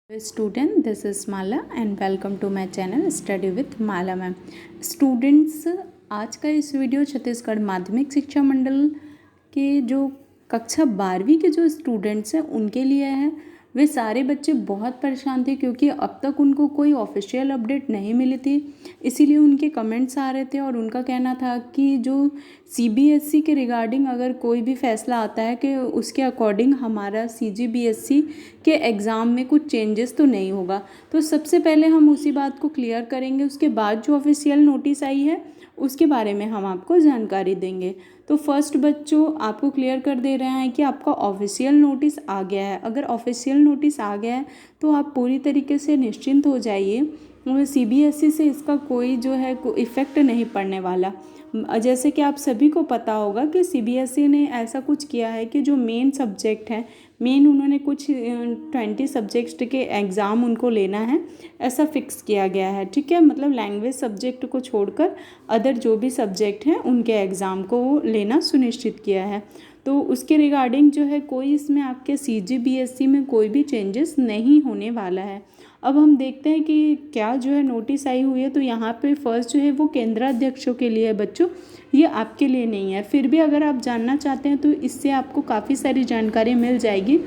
Student, this is Mala and welcome to my channel Study with Mala ma'am. Students, आज का इस video Chhattisgarh माध्यमिक शिक्षा मंडल के जो कक्षा 12वीं के जो स्टूडेंट्स हैं उनके लिए है। वे सारे बच्चे बहुत परेशान थे क्योंकि अब तक उनको कोई ऑफिशियल अपडेट नहीं मिली थी, इसीलिए उनके कमेंट्स आ रहे थे और उनका कहना था कि जो सीबीएसई के रिगार्डिंग अगर कोई भी फैसला आता है कि उसके अकॉर्डिंग हमारा सीजीबीएसई के एग्ज़ाम में कुछ चेंजेस तो नहीं होगा। तो सबसे पहले हम उसी बात को क्लियर करेंगे, उसके बाद जो ऑफिशियल नोटिस आई है उसके बारे में हम आपको जानकारी देंगे। तो फर्स्ट बच्चों, आपको क्लियर कर दे रहे हैं कि आपका ऑफिशियल नोटिस आ गया है। अगर ऑफिशियल नोटिस आ गया है तो आप पूरी तरीके से निश्चिंत हो जाइए, सीबीएसई से इसका कोई जो है इफ़ेक्ट नहीं पड़ने वाला। जैसे कि आप सभी को पता होगा कि सीबीएसई ने ऐसा कुछ किया है कि जो मेन सब्जेक्ट हैं, उन्होंने कुछ 20 सब्जेक्ट के एग्ज़ाम उनको लेना है, ऐसा फिक्स किया गया है। ठीक है, मतलब लैंग्वेज सब्जेक्ट को छोड़कर अदर जो भी सब्जेक्ट हैं उनके एग्ज़ाम को लेना सुनिश्चित किया है। तो उसके रिगार्डिंग जो है कोई इसमें आपके सीजीबीएसई में कोई भी चेंजेस नहीं होने वाला है। अब हम देखते हैं कि क्या जो है नोटिस आई हुई है। तो यहाँ पे फर्स्ट जो है वो केंद्राध्यक्षों के लिए है बच्चों, ये आपके लिए नहीं है। फिर भी अगर आप जानना चाहते हैं तो इससे आपको काफ़ी सारी जानकारी मिल जाएगी।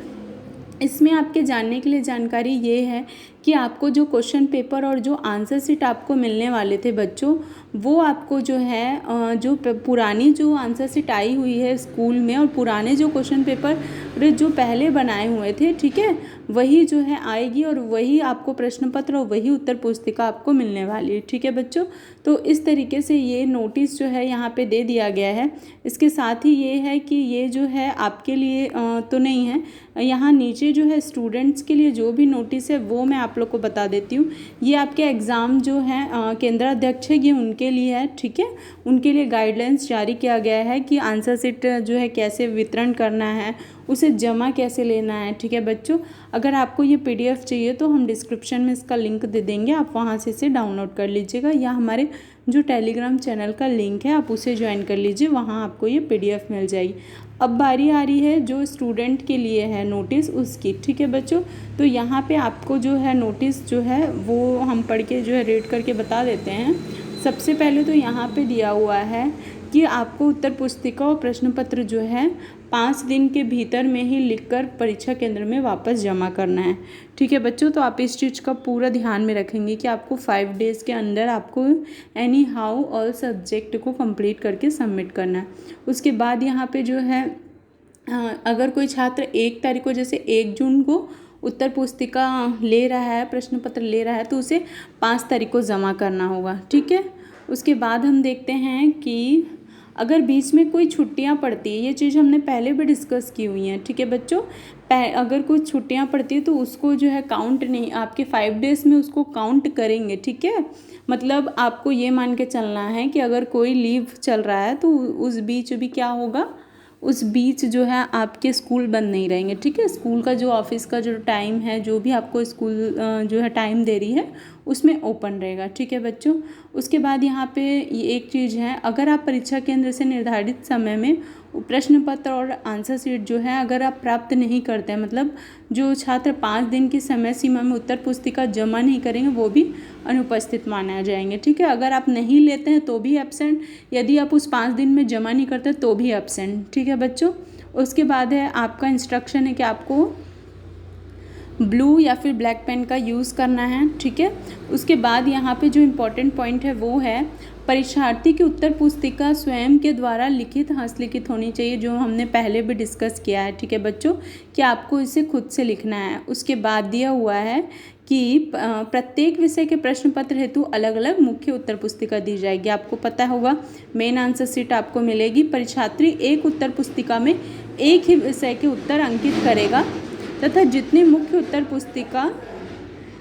इसमें आपके जानने के लिए जानकारी ये है कि आपको जो क्वेश्चन पेपर और जो आंसर शीट आपको मिलने वाले थे बच्चों, वो आपको जो है जो पुरानी जो आंसर शीट आई हुई है स्कूल में और पुराने जो क्वेश्चन पेपर जो पहले बनाए हुए थे, ठीक है, वही जो है आएगी और वही आपको प्रश्न पत्र और वही उत्तर पुस्तिका आपको मिलने वाली है। ठीक है बच्चों, तो इस तरीके से ये नोटिस जो है यहाँ पे दे दिया गया है। इसके साथ ही ये है कि ये जो है आपके लिए तो नहीं है, यहाँ नीचे जो है स्टूडेंट्स के लिए जो भी नोटिस है वो मैं आप लोग को बता देती हूँ। ये आपके एग्ज़ाम जो है केंद्राध्यक्ष है, ये उनके लिए है। ठीक है, उनके लिए गाइडलाइंस जारी किया गया है कि आंसर शीट जो है कैसे वितरण करना है, उसे जमा कैसे लेना है। ठीक है बच्चों, अगर आपको ये पीडीएफ चाहिए तो हम डिस्क्रिप्शन में इसका लिंक दे देंगे, आप वहाँ से इसे डाउनलोड कर लीजिएगा, या हमारे जो टेलीग्राम चैनल का लिंक है आप उसे ज्वाइन कर लीजिए, वहाँ आपको ये पीडीएफ मिल जाएगी। अब बारी आ रही है जो स्टूडेंट के लिए है नोटिस उसकी। ठीक है बच्चों, तो यहाँ पे आपको जो है नोटिस जो है वो हम पढ़ के जो है रीड करके बता देते हैं। सबसे पहले तो यहाँ पे दिया हुआ है कि आपको उत्तर पुस्तिका और प्रश्न पत्र जो है 5 दिन के भीतर में ही लिखकर परीक्षा केंद्र में वापस जमा करना है। ठीक है बच्चों, तो आप इस चीज़ का पूरा ध्यान में रखेंगे कि आपको 5 डेज़ के अंदर आपको एनी हाउ ऑल सब्जेक्ट को कंप्लीट करके सबमिट करना है। उसके बाद यहाँ पे जो है अगर कोई छात्र 1 तारीख को, जैसे 1 जून को उत्तर पुस्तिका ले रहा है, प्रश्न पत्र ले रहा है, तो उसे 5 तारीख को जमा करना होगा। ठीक है, उसके बाद हम देखते हैं कि अगर बीच में कोई छुट्टियां पड़ती है, ये चीज़ हमने पहले भी डिस्कस की हुई हैं। ठीक है बच्चों, अगर कुछ छुट्टियां पड़ती है तो उसको जो है काउंट नहीं, आपके 5 डेज़ में उसको काउंट करेंगे। ठीक है, मतलब आपको ये मान के चलना है कि अगर कोई लीव चल रहा है तो उस बीच भी क्या होगा, उस बीच जो है आपके स्कूल बंद नहीं रहेंगे। ठीक है, स्कूल का जो ऑफिस का जो टाइम है, जो भी आपको स्कूल जो है टाइम दे रही है उसमें ओपन रहेगा। ठीक है बच्चों, उसके बाद यहाँ पे ये एक चीज़ है, अगर आप परीक्षा केंद्र से निर्धारित समय में प्रश्न पत्र और आंसर शीट जो है अगर आप प्राप्त नहीं करते हैं, मतलब जो छात्र 5 दिन की समय सीमा में उत्तर पुस्तिका जमा नहीं करेंगे वो भी अनुपस्थित माने जाएंगे। ठीक है, अगर आप नहीं लेते हैं तो भी एब्सेंट, यदि आप उस 5 दिन में जमा नहीं करते तो भी एब्सेंट। ठीक है बच्चों, उसके बाद है आपका इंस्ट्रक्शन है कि आपको ब्लू या फिर ब्लैक पेन का यूज़ करना है। ठीक है, उसके बाद यहाँ पे जो इम्पोर्टेंट पॉइंट है वो है परीक्षार्थी की उत्तर पुस्तिका स्वयं के द्वारा लिखित हस्तलिखित होनी चाहिए, जो हमने पहले भी डिस्कस किया है। ठीक है बच्चों, कि आपको इसे खुद से लिखना है। उसके बाद दिया हुआ है कि प्रत्येक विषय के प्रश्न पत्र हेतु अलग अलग मुख्य उत्तर पुस्तिका दी जाएगी। आपको पता होगा मेन आंसर शीट आपको मिलेगी। परीक्षार्थी एक उत्तर पुस्तिका में एक ही विषय के उत्तर अंकित करेगा तथा जितनी मुख्य उत्तर पुस्तिका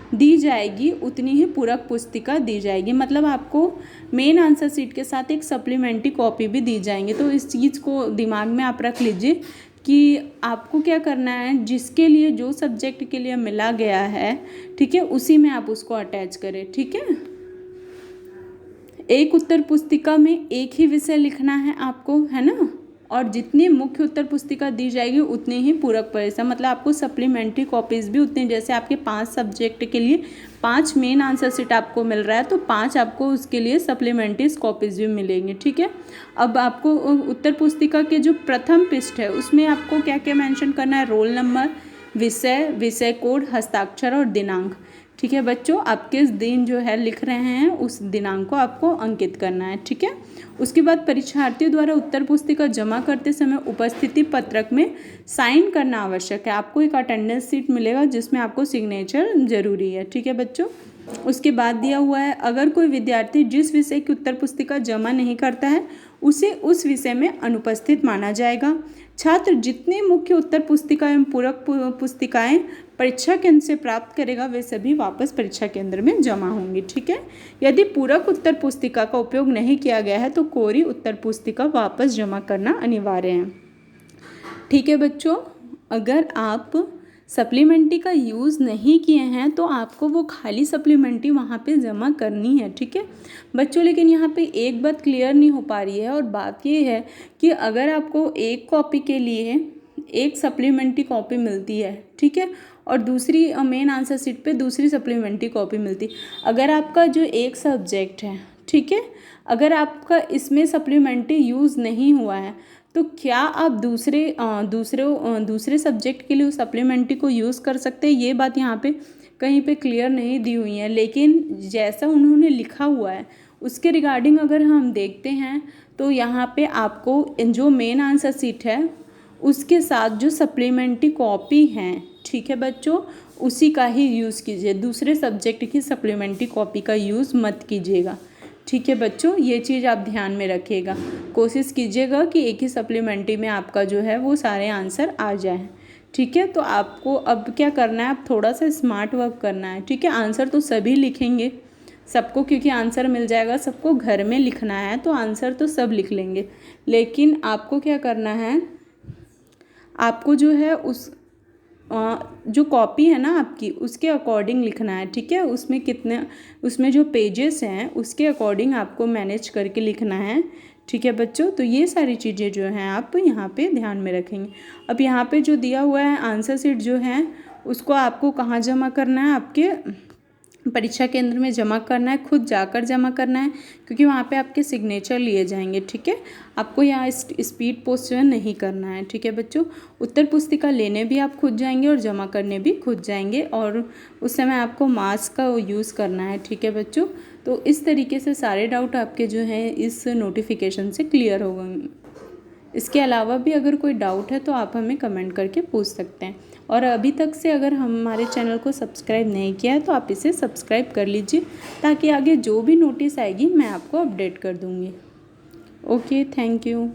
दी जाएगी उतनी ही पूरक पुस्तिका दी जाएगी। मतलब आपको मेन आंसर शीट के साथ एक सप्लीमेंट्री कॉपी भी दी जाएंगी। तो इस चीज़ को दिमाग में आप रख लीजिए कि आपको क्या करना है, जिसके लिए जो सब्जेक्ट के लिए मिला गया है, ठीक है, उसी में आप उसको अटैच करें। ठीक है, एक उत्तर पुस्तिका में एक ही विषय लिखना है आपको, है ना। और जितनी मुख्य उत्तर पुस्तिका दी जाएगी उतनी ही पूरक परीक्षा, मतलब आपको सप्लीमेंट्री कॉपीज़ भी उतनी, जैसे आपके 5 सब्जेक्ट के लिए 5 मेन आंसर शीट आपको मिल रहा है तो 5 आपको उसके लिए सप्लीमेंट्री कॉपीज़ भी मिलेंगी। ठीक है, अब आपको उत्तर पुस्तिका के जो प्रथम पृष्ठ है उसमें आपको क्या क्या मेंशन करना है, रोल नंबर, विषय, विषय कोड, हस्ताक्षर और दिनांक। ठीक है बच्चों, आप किस दिन जो है लिख रहे हैं उस दिनांक को आपको अंकित करना है। ठीक है, उसके बाद परीक्षार्थियों द्वारा उत्तर पुस्तिका जमा करते समय उपस्थिति पत्रक में साइन करना आवश्यक है। आपको एक अटेंडेंस शीट मिलेगा जिसमें आपको सिग्नेचर जरूरी है। ठीक है बच्चों, उसके बाद दिया हुआ है, अगर कोई विद्यार्थी जिस विषय की उत्तर पुस्तिका जमा नहीं करता है उसे उस विषय में अनुपस्थित माना जाएगा। छात्र जितने मुख्य उत्तर पुस्तिका एवं पूरक पुस्तिकाएं परीक्षा केंद्र से प्राप्त करेगा वे सभी वापस परीक्षा केंद्र में जमा होंगी। ठीक है, यदि पूरक उत्तर पुस्तिका का उपयोग नहीं किया गया है तो कोरी उत्तर पुस्तिका वापस जमा करना अनिवार्य है। ठीक है बच्चों, अगर आप सप्लीमेंट्री का यूज़ नहीं किए हैं तो आपको वो खाली सप्लीमेंट्री वहाँ पे जमा करनी है। ठीक है बच्चों, लेकिन यहाँ पे एक बात क्लियर नहीं हो पा रही है, और बात ये है कि अगर आपको एक कॉपी के लिए एक सप्लीमेंट्री कॉपी मिलती है, ठीक है, और दूसरी मेन आंसर शीट पे दूसरी सप्लीमेंट्री कॉपी मिलती, अगर आपका जो एक सब्जेक्ट है, ठीक है, अगर आपका इसमें सप्लीमेंट्री यूज़ नहीं हुआ है तो क्या आप दूसरे सब्जेक्ट के लिए उस सप्लीमेंट्री को यूज़ कर सकते हैं, ये बात यहाँ पे कहीं पे क्लियर नहीं दी हुई है। लेकिन जैसा उन्होंने लिखा हुआ है उसके रिगार्डिंग अगर हम देखते हैं तो यहाँ पे आपको जो मेन आंसर शीट है उसके साथ जो सप्लीमेंट्री कॉपी हैं, ठीक है बच्चों, उसी का ही यूज़ कीजिए, दूसरे सब्जेक्ट की सप्लीमेंट्री कॉपी का यूज़ मत कीजिएगा। ठीक है बच्चों, ये चीज़ आप ध्यान में रखिएगा, कोशिश कीजिएगा कि एक ही सप्लीमेंट्री में आपका जो है वो सारे आंसर आ जाए। ठीक है, तो आपको अब क्या करना है, आप थोड़ा सा स्मार्ट वर्क करना है। ठीक है, आंसर तो सभी लिखेंगे, सबको क्योंकि आंसर मिल जाएगा, सबको घर में लिखना है तो आंसर तो सब लिख लेंगे, लेकिन आपको क्या करना है, आपको जो है उस जो कॉपी है ना आपकी उसके अकॉर्डिंग लिखना है। ठीक है, उसमें जो पेजेस हैं उसके अकॉर्डिंग आपको मैनेज करके लिखना है। ठीक है बच्चों, तो ये सारी चीज़ें जो हैं आप यहाँ पे ध्यान में रखेंगे। अब यहाँ पे जो दिया हुआ है आंसर शीट जो है उसको आपको कहाँ जमा करना है, आपके परीक्षा केंद्र में जमा करना है, खुद जाकर जमा करना है, क्योंकि वहाँ पे आपके सिग्नेचर लिए जाएंगे। ठीक है, आपको यहाँ स्पीड पोस्ट जो है नहीं करना है। ठीक है बच्चों, उत्तर पुस्तिका लेने भी आप खुद जाएंगे और जमा करने भी खुद जाएंगे, और उस समय आपको मास्क का यूज़ करना है। ठीक है बच्चों, तो इस तरीके से सारे डाउट आपके जो हैं इस नोटिफिकेशन से क्लियर हो गए। इसके अलावा भी अगर कोई डाउट है तो आप हमें कमेंट करके पूछ सकते हैं, और अभी तक से अगर हमारे चैनल को सब्सक्राइब नहीं किया है तो आप इसे सब्सक्राइब कर लीजिए, ताकि आगे जो भी नोटिस आएगी मैं आपको अपडेट कर दूँगी। Okay, thank you.